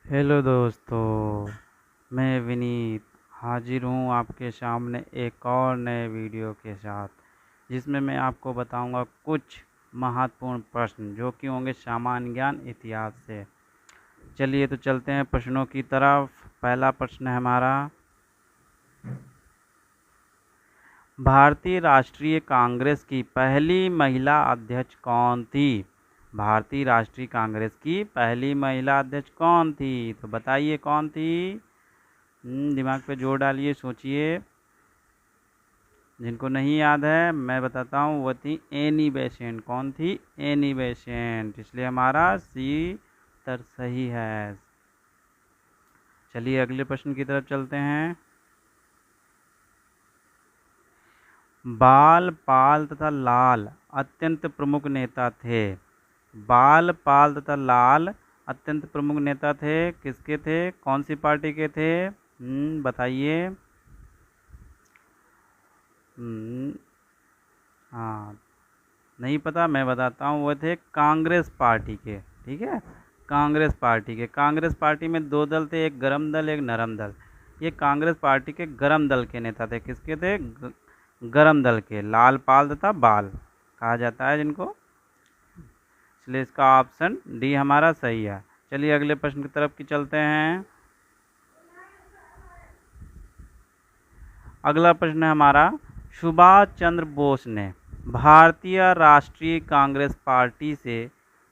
Hello दोस्तों, मैं विनीत हाजिर हूँ आपके सामने एक और नए वीडियो के साथ, जिसमें मैं आपको बताऊंगा कुछ महत्वपूर्ण प्रश्न जो कि होंगे सामान्य ज्ञान इतिहास से। चलिए तो चलते हैं प्रश्नों की तरफ। पहला प्रश्न है हमारा, भारतीय राष्ट्रीय कांग्रेस की पहली महिला अध्यक्ष कौन थी? भारतीय राष्ट्रीय कांग्रेस की पहली महिला अध्यक्ष कौन थी? तो बताइए कौन थी। दिमाग पे जोर डालिए, सोचिए। जिनको नहीं याद है मैं बताता हूँ, वो थी एनी बेसेंट। कौन थी? Annie Besant. इसलिए हमारा सी उत्तर सही है। चलिए अगले प्रश्न की तरफ चलते हैं। बाल, पाल तथा लाल अत्यंत प्रमुख नेता थे। बाल, पाल तथा लाल अत्यंत प्रमुख नेता थे। किसके थे? कौन सी पार्टी के थे? बताइए। हम्म, हाँ, नहीं पता, मैं बताता हूँ। वो थे कांग्रेस पार्टी के। ठीक है, कांग्रेस पार्टी के। कांग्रेस पार्टी में दो दल थे, एक गरम दल एक नरम दल। ये कांग्रेस पार्टी के गरम दल के नेता थे। किसके थे? गरम दल के। लाल, पाल तथा बाल कहा जाता है जिनको। इसलिए इसका ऑप्शन डी हमारा सही है। चलिए अगले प्रश्न की तरफ की चलते हैं। अगला प्रश्न है हमारा, सुभाष चंद्र बोस ने भारतीय राष्ट्रीय कांग्रेस पार्टी से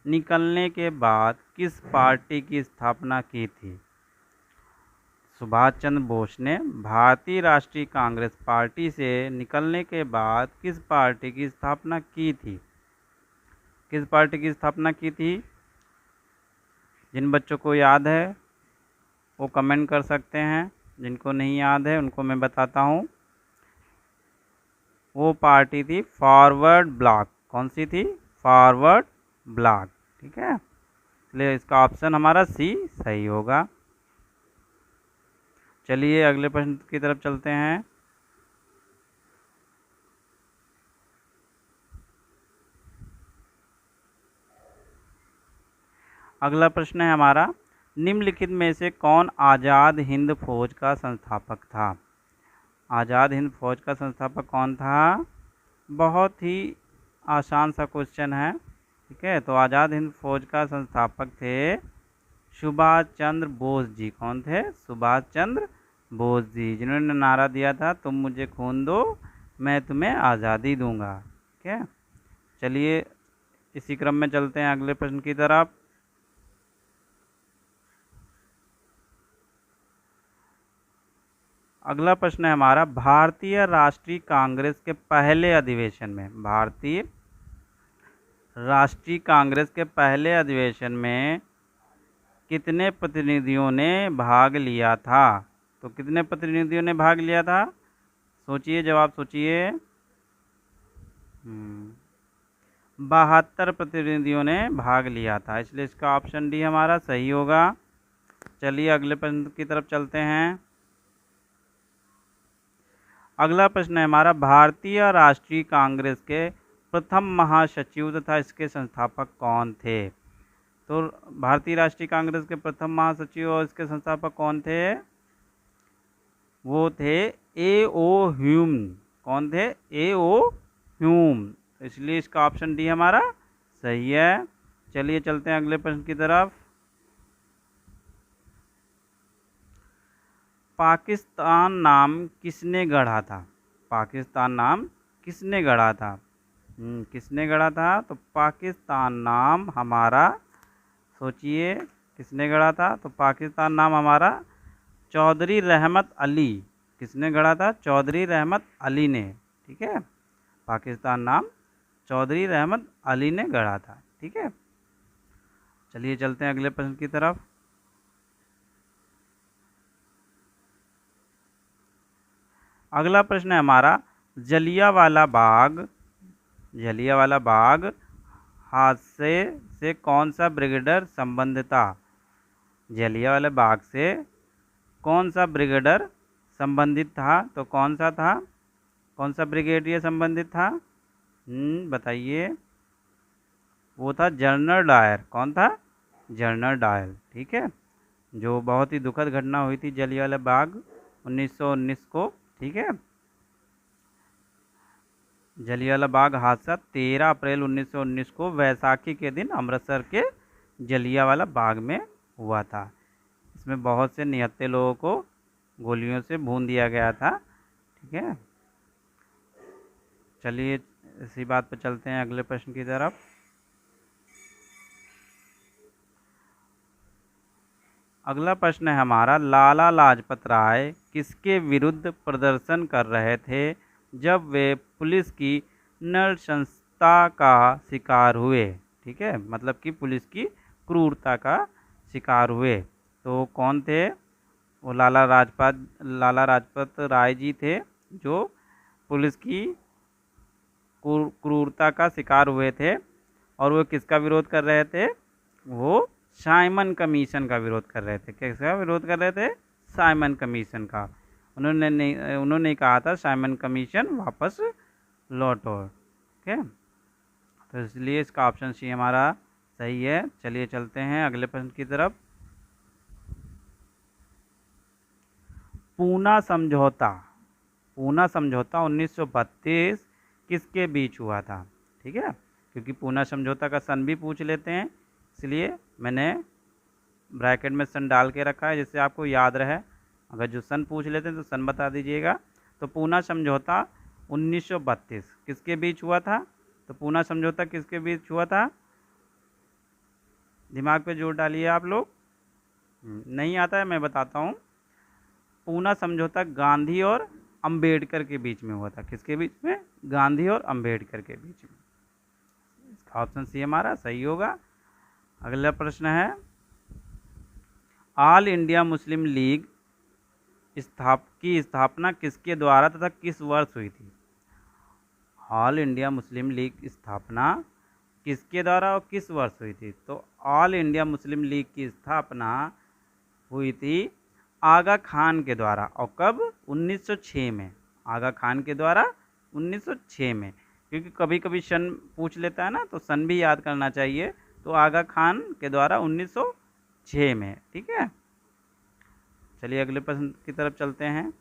निकलने के बाद किस पार्टी की स्थापना की थी? सुभाष चंद्र बोस ने भारतीय राष्ट्रीय कांग्रेस पार्टी से निकलने के बाद किस पार्टी की स्थापना की थी? किस पार्टी की स्थापना की थी? जिन बच्चों को याद है वो कमेंट कर सकते हैं। जिनको नहीं याद है उनको मैं बताता हूँ। वो पार्टी थी फॉरवर्ड ब्लॉक। कौन सी थी? Forward block. ठीक है, इसलिए इसका ऑप्शन हमारा सी सही होगा। चलिए अगले प्रश्न की तरफ चलते हैं। अगला प्रश्न है हमारा, निम्नलिखित में से कौन आज़ाद हिंद फौज का संस्थापक था? आज़ाद हिंद फौज का संस्थापक कौन था? बहुत ही आसान सा क्वेश्चन है। ठीक है, तो आज़ाद हिंद फौज का संस्थापक थे सुभाष चंद्र बोस जी। कौन थे? सुभाष चंद्र बोस जी, जिन्होंने नारा दिया था, तुम मुझे खून दो मैं तुम्हें आज़ादी दूंगा। ठीक है, चलिए इसी क्रम में चलते हैं अगले प्रश्न की तरफ। अगला प्रश्न है हमारा, भारतीय राष्ट्रीय कांग्रेस के पहले अधिवेशन में, भारतीय राष्ट्रीय कांग्रेस के पहले अधिवेशन में कितने प्रतिनिधियों ने भाग लिया था? तो कितने प्रतिनिधियों ने भाग लिया था? सोचिए, जवाब सोचिए। 72 प्रतिनिधियों ने भाग लिया था, इसलिए इसका ऑप्शन डी हमारा सही होगा। चलिए अगले प्रश्न की तरफ चलते हैं। अगला प्रश्न है हमारा, भारतीय राष्ट्रीय कांग्रेस के प्रथम महासचिव तथा इसके संस्थापक कौन थे? तो भारतीय राष्ट्रीय कांग्रेस के प्रथम महासचिव और इसके संस्थापक कौन थे? वो थे ए.ओ. ह्यूम। कौन थे? ए.ओ. ह्यूम। इसलिए इसका ऑप्शन डी हमारा सही है। चलिए चलते हैं अगले प्रश्न की तरफ। पाकिस्तान नाम किसने गढ़ा था? पाकिस्तान नाम किसने गढ़ा था? किसने गढ़ा था? तो पाकिस्तान नाम हमारा, सोचिए, किसने गढ़ा था? तो पाकिस्तान नाम हमारा चौधरी रहमत अली। किसने गढ़ा था? चौधरी रहमत अली ने। ठीक है, पाकिस्तान नाम चौधरी रहमत अली ने गढ़ा था। ठीक है, चलिए चलते हैं अगले प्रश्न की तरफ। अगला प्रश्न है हमारा, जलियांवाला बाग, जलियांवाला बाग हादसे से कौन सा ब्रिगेडियर संबंधित था? जलियांवाला बाग से कौन सा ब्रिगेडियर संबंधित था? तो कौन सा था? कौन सा ब्रिगेडियर संबंधित था? बताइए। वो था जनरल डायर। कौन था? General Dyer. ठीक है, जो बहुत ही दुखद घटना हुई थी जलियांवाला बाग 1919 को, ठीक है। जलियांवाला बाग हादसा 13 अप्रैल 1919 को वैसाखी के दिन अमृतसर के जलियांवाला बाग में हुआ था। इसमें बहुत से निहत्थे लोगों को गोलियों से भून दिया गया था, ठीक है। चलिए इसी बात पर चलते हैं अगले प्रश्न की तरफ। अगला प्रश्न है हमारा, लाला लाजपत राय किसके विरुद्ध प्रदर्शन कर रहे थे जब वे पुलिस की नृशंसता का शिकार हुए, ठीक है, मतलब कि पुलिस की क्रूरता का शिकार हुए। तो कौन थे वो? लाला लाजपत राय जी थे, जो पुलिस की क्रूरता का शिकार हुए थे। और वो किसका विरोध कर रहे थे? वो साइमन कमीशन का विरोध कर रहे थे। किसका विरोध कर रहे थे? साइमन कमीशन का। उन्होंने कहा था साइमन कमीशन वापस लौटो, ठीक है। तो इसलिए इसका ऑप्शन सी हमारा सही है। चलिए चलते हैं अगले प्रश्न की तरफ। पूना समझौता 1932 किसके बीच हुआ था, ठीक है। क्योंकि पूना समझौता का सन भी पूछ लेते हैं, इसलिए मैंने ब्रैकेट में सन डाल के रखा है जिससे आपको याद रहे। अगर जो सन पूछ लेते हैं तो सन बता दीजिएगा। तो पूना समझौता 1932 किसके बीच हुआ था? तो पूना समझौता किसके बीच हुआ था? दिमाग पे जोर डालिए आप लोग। नहीं आता है, मैं बताता हूँ। पूना समझौता गांधी और अंबेडकर के बीच में हुआ था। किसके बीच में? गांधी और अंबेडकर के बीच में। इसका ऑप्शन सी हमारा सही होगा। अगला प्रश्न है, ऑल इंडिया मुस्लिम लीग की स्थापना किसके द्वारा तथा किस वर्ष हुई थी? ऑल इंडिया मुस्लिम लीग की स्थापना किसके द्वारा और किस वर्ष हुई थी? तो ऑल इंडिया मुस्लिम लीग की स्थापना हुई थी आगा खान के द्वारा। और कब? 1906 में। आगा खान के द्वारा 1906 में। क्योंकि कभी कभी सन पूछ लेता है ना, तो सन भी याद करना चाहिए। तो आगा खान के द्वारा 1906 में, ठीक है। चलिए अगले प्रश्न की तरफ चलते हैं।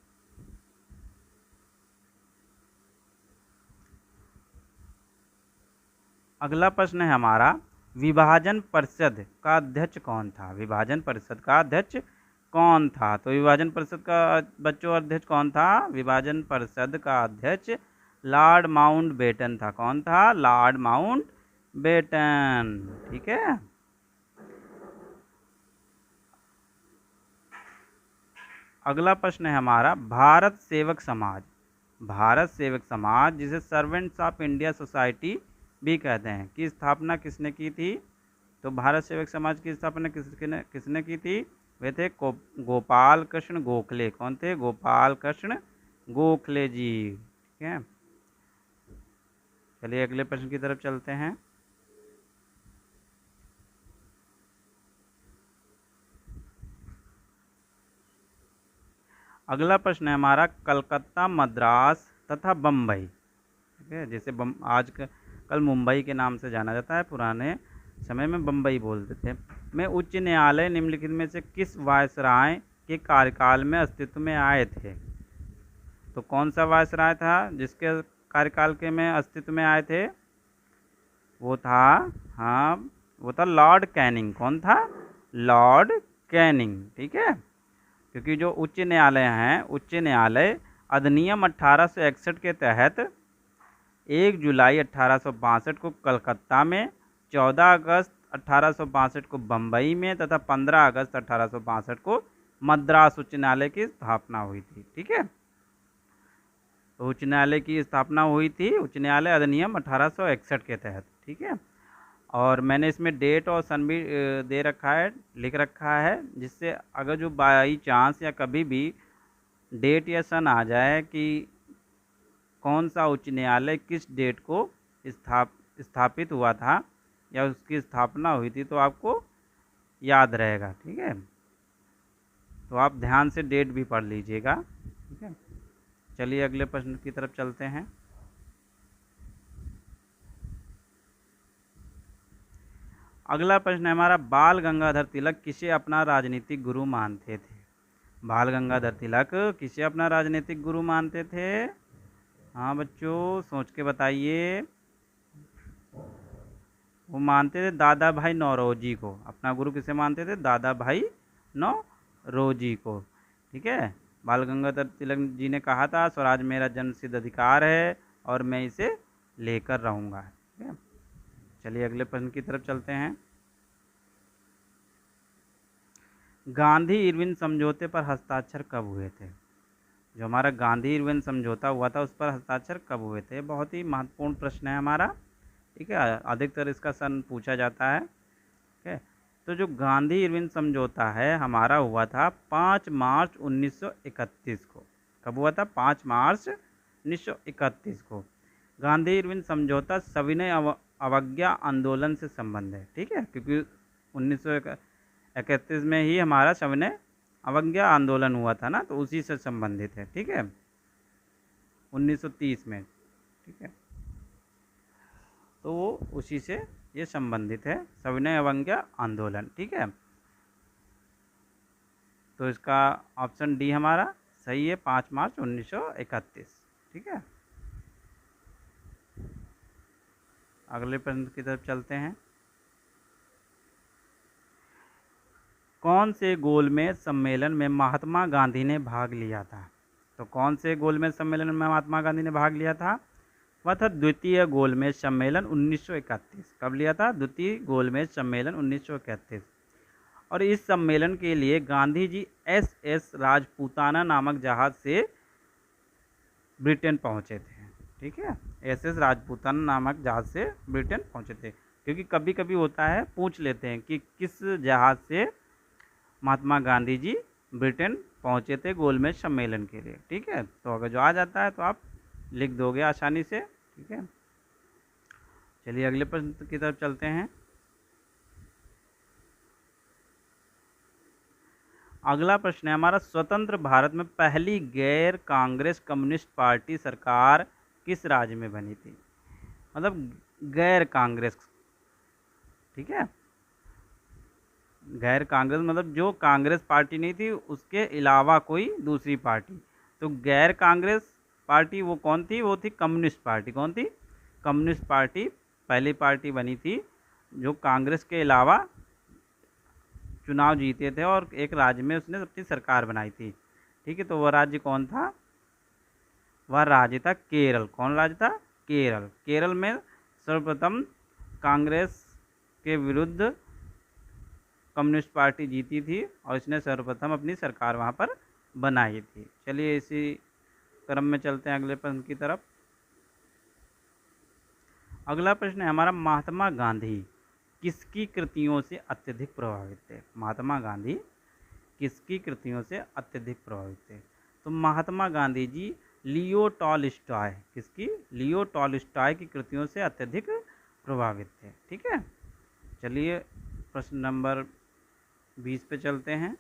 अगला प्रश्न है हमारा, विभाजन परिषद का अध्यक्ष कौन था? विभाजन परिषद का अध्यक्ष कौन था? तो विभाजन परिषद का बच्चों अध्यक्ष कौन था? विभाजन परिषद का अध्यक्ष लॉर्ड माउंटबेटन था। कौन था? लॉर्ड माउंटबेटन, ठीक है। अगला प्रश्न है हमारा, भारत सेवक समाज जिसे सर्वेंट्स ऑफ इंडिया सोसाइटी भी कहते हैं, की स्थापना किसने की थी? तो भारत सेवक समाज की स्थापना किसने की थी? वे थे गोपाल कृष्ण गोखले। कौन थे? गोपाल कृष्ण गोखले जी, ठीक है। चलिए अगले प्रश्न की तरफ चलते हैं। अगला प्रश्न है हमारा, कलकत्ता, मद्रास तथा बम्बई, ठीक है, जैसे कल मुंबई के नाम से जाना जाता है, पुराने समय में बम्बई बोलते थे, में उच्च न्यायालय निम्नलिखित में से किस वायसराय के कार्यकाल में अस्तित्व में आए थे? तो कौन सा वायसराय था जिसके कार्यकाल के में अस्तित्व में आए थे? वो था, हाँ, वो था लॉर्ड कैनिंग। कौन था? लॉर्ड कैनिंग, ठीक है। क्योंकि जो उच्च न्यायालय हैं, उच्च न्यायालय अधिनियम 1861 के तहत 1 जुलाई 1862 को कलकत्ता में, 14 अगस्त 1862 को बम्बई में तथा 15 अगस्त 1862 को मद्रास उच्च न्यायालय की स्थापना हुई थी, ठीक है। तो उच्च न्यायालय की स्थापना हुई थी उच्च न्यायालय अधिनियम 1861 के तहत, ठीक है। और मैंने इसमें डेट और सन भी दे रखा है, लिख रखा है, जिससे अगर जो बाई चांस या कभी भी डेट या सन आ जाए कि कौन सा उच्च न्यायालय किस डेट को स्थापित हुआ था या उसकी स्थापना हुई थी, तो आपको याद रहेगा, ठीक है। तो आप ध्यान से डेट भी पढ़ लीजिएगा, ठीक है। चलिए अगले प्रश्न की तरफ चलते हैं। अगला प्रश्न है हमारा, बाल गंगाधर तिलक किसे अपना राजनीतिक गुरु मानते थे? बाल गंगाधर तिलक किसे अपना राजनीतिक गुरु मानते थे? हाँ बच्चों, सोच के बताइए। वो मानते थे दादा भाई नौरोजी को। अपना गुरु किसे मानते थे? दादा भाई नौरोजी को। ठीक है, बाल गंगाधर तिलक जी ने कहा था स्वराज मेरा जन्मसिद्ध अधिकार है और मैं इसे लेकर रहूँगा। ठीक है, चलिए अगले प्रश्न की तरफ चलते हैं। गांधी इरविन समझौते पर हस्ताक्षर कब हुए थे? जो हमारा गांधी इरविन समझौता हुआ था उस पर हस्ताक्षर कब हुए थे? बहुत ही महत्वपूर्ण प्रश्न है हमारा। ठीक है, अधिकतर इसका सन पूछा जाता है। ठीक है, तो जो गांधी इरविन समझौता है हमारा हुआ था 5 मार्च 1931 को। कब हुआ था? 5 मार्च 1931 को। गांधी इरविन समझौता सविनय अवज्ञा आंदोलन से संबंध है। ठीक है, क्योंकि 1931 में ही हमारा सविनय अवज्ञा आंदोलन हुआ था ना, तो उसी से संबंधित है। ठीक है, 1930 में। ठीक है, तो वो उसी से ये संबंधित है, सविनय अवज्ञा आंदोलन। ठीक है, तो इसका ऑप्शन डी हमारा सही है, 5 मार्च 1931। ठीक है, अगले प्रश्न की तरफ चलते हैं। कौन से गोलमेज सम्मेलन में महात्मा गांधी ने भाग लिया था? तो कौन से गोलमेज सम्मेलन में महात्मा गांधी ने भाग लिया था? वह था द्वितीय गोलमेज सम्मेलन 1931। कब लिया था? द्वितीय गोलमेज सम्मेलन 1931। और इस सम्मेलन के लिए गांधी जी SS राजपूताना नामक जहाज से ब्रिटेन पहुंचे थे। ठीक है, SS राजपूताना नामक जहाज से ब्रिटेन पहुंचे थे। क्योंकि कभी कभी होता है, पूछ लेते हैं कि किस जहाज से महात्मा गांधी जी ब्रिटेन पहुंचे थे गोलमेज सम्मेलन के लिए। ठीक है, तो अगर जो आ जाता है तो आप लिख दोगे आसानी से। ठीक है, चलिए अगले प्रश्न की तरफ चलते हैं। अगला प्रश्न है हमारा, स्वतंत्र भारत में पहली गैर कांग्रेस कम्युनिस्ट पार्टी सरकार किस राज्य में बनी थी? मतलब गैर कांग्रेस। ठीक है, गैर कांग्रेस मतलब जो कांग्रेस पार्टी नहीं थी उसके अलावा कोई दूसरी पार्टी। तो गैर कांग्रेस पार्टी वो कौन थी? वो थी कम्युनिस्ट पार्टी। कौन थी? कम्युनिस्ट पार्टी पहली पार्टी बनी थी जो कांग्रेस के अलावा चुनाव जीते थे और एक राज्य में उसने अपनी सरकार बनाई थी। ठीक है, तो वह राज्य कौन था? वह राज्य था केरल। कौन राज्य था? केरल। केरल में सर्वप्रथम कांग्रेस के विरुद्ध कम्युनिस्ट पार्टी जीती थी और इसने सर्वप्रथम अपनी सरकार वहाँ पर बनाई थी। चलिए इसी क्रम में चलते हैं अगले प्रश्न की तरफ। अगला प्रश्न है हमारा, महात्मा गांधी किसकी कृतियों से अत्यधिक प्रभावित थे? महात्मा गांधी किसकी कृतियों से अत्यधिक प्रभावित थे? तो महात्मा गांधी जी लियो टॉलस्टॉय, किसकी? लियो टॉलस्टॉय की कृतियों से अत्यधिक प्रभावित थे। ठीक है, चलिए प्रश्न नंबर 20 पे चलते हैं।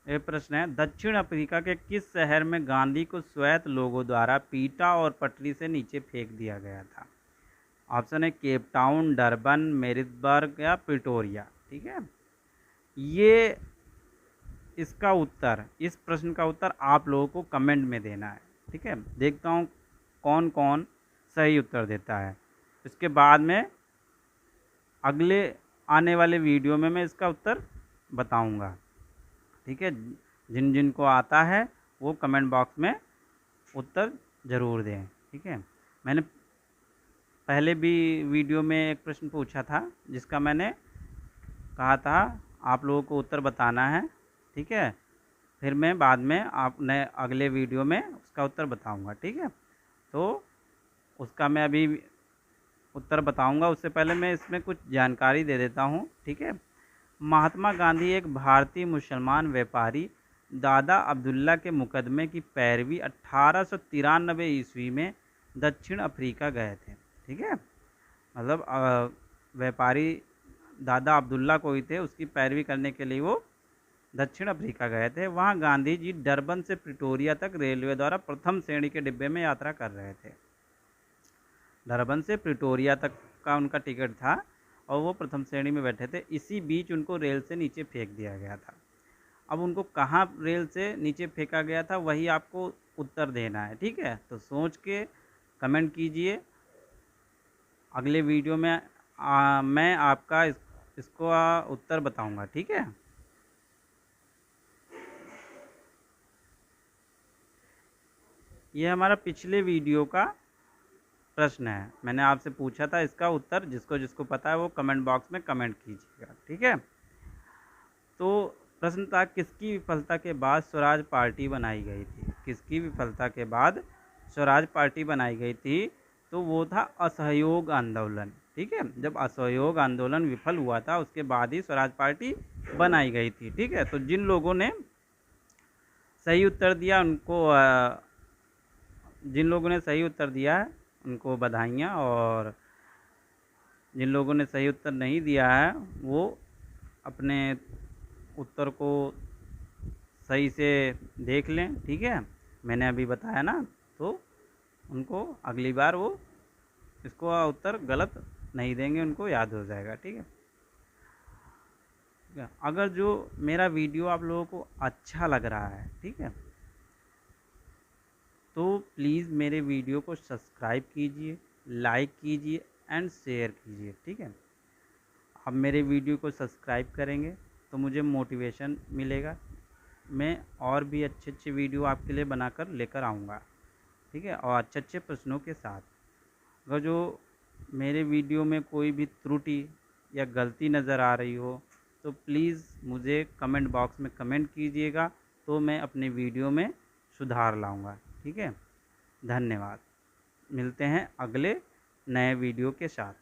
ये प्रश्न है, दक्षिण अफ्रीका के किस शहर में गांधी को श्वेत लोगों द्वारा पीटा और पटरी से नीचे फेंक दिया गया था? ऑप्शन है केप टाउन, डरबन, मेरिसबर्ग या प्रिटोरिया। ठीक है, ये इसका उत्तर, इस प्रश्न का उत्तर आप लोगों को कमेंट में देना है। ठीक है, देखता हूँ कौन कौन सही उत्तर देता है। इसके बाद में अगले आने वाले वीडियो में मैं इसका उत्तर बताऊंगा। ठीक है, जिन जिन को आता है वो कमेंट बॉक्स में उत्तर ज़रूर दें। ठीक है, मैंने पहले भी वीडियो में एक प्रश्न पूछा था जिसका मैंने कहा था आप लोगों को उत्तर बताना है। ठीक है, फिर मैं बाद में आपने अगले वीडियो में उसका उत्तर बताऊंगा। ठीक है, तो उसका मैं अभी उत्तर बताऊंगा, उससे पहले मैं इसमें कुछ जानकारी दे देता हूं। ठीक है, महात्मा गांधी एक भारतीय मुसलमान व्यापारी दादा अब्दुल्ला के मुकदमे की पैरवी 1893 ईस्वी में दक्षिण अफ्रीका गए थे। ठीक है, मतलब व्यापारी दादा अब्दुल्ला कोई थे, उसकी पैरवी करने के लिए वो दक्षिण अफ्रीका गए थे। वहाँ गांधी जी डरबन से प्रिटोरिया तक रेलवे द्वारा प्रथम श्रेणी के डिब्बे में यात्रा कर रहे थे। डरबन से प्रिटोरिया तक का उनका टिकट था और वो प्रथम श्रेणी में बैठे थे। इसी बीच उनको रेल से नीचे फेंक दिया गया था। अब उनको कहाँ रेल से नीचे फेंका गया था वही आपको उत्तर देना है, ठीक है। तो सोच के कमेंट कीजिए। अगले वीडियो में मैं आपका इसको उत्तर बताऊंगा, ठीक है। ये हमारा पिछले वीडियो का प्रश्न है, मैंने आपसे पूछा था। इसका उत्तर जिसको जिसको पता है वो कमेंट बॉक्स में कमेंट कीजिएगा, ठीक है। तो प्रश्न था, किसकी विफलता के बाद स्वराज पार्टी बनाई गई थी? किसकी विफलता के बाद स्वराज पार्टी बनाई गई थी? तो वो था असहयोग आंदोलन, ठीक है। जब असहयोग आंदोलन विफल हुआ था उसके बाद ही स्वराज पार्टी बनाई गई थी, ठीक है। तो जिन लोगों ने सही उत्तर दिया उनको जिन लोगों ने सही उत्तर दिया है उनको बधाइयाँ, और जिन लोगों ने सही उत्तर नहीं दिया है वो अपने उत्तर को सही से देख लें, ठीक है। मैंने अभी बताया ना, तो उनको अगली बार वो इसको उत्तर गलत नहीं देंगे, उनको याद हो जाएगा, ठीक है। अगर जो मेरा वीडियो आप लोगों को अच्छा लग रहा है, ठीक है, तो प्लीज़ मेरे वीडियो को सब्सक्राइब कीजिए, लाइक कीजिए एंड शेयर कीजिए, ठीक है। आप मेरे वीडियो को सब्सक्राइब करेंगे तो मुझे मोटिवेशन मिलेगा, मैं और भी अच्छे अच्छे वीडियो आपके लिए बनाकर लेकर आऊँगा, ठीक है, और अच्छे अच्छे प्रश्नों के साथ। अगर जो मेरे वीडियो में कोई भी त्रुटि या गलती नज़र आ रही हो तो प्लीज़ मुझे कमेंट बॉक्स में कमेंट कीजिएगा, तो मैं अपने वीडियो में सुधार लाऊंगा, ठीक है। धन्यवाद। मिलते हैं अगले नए वीडियो के साथ।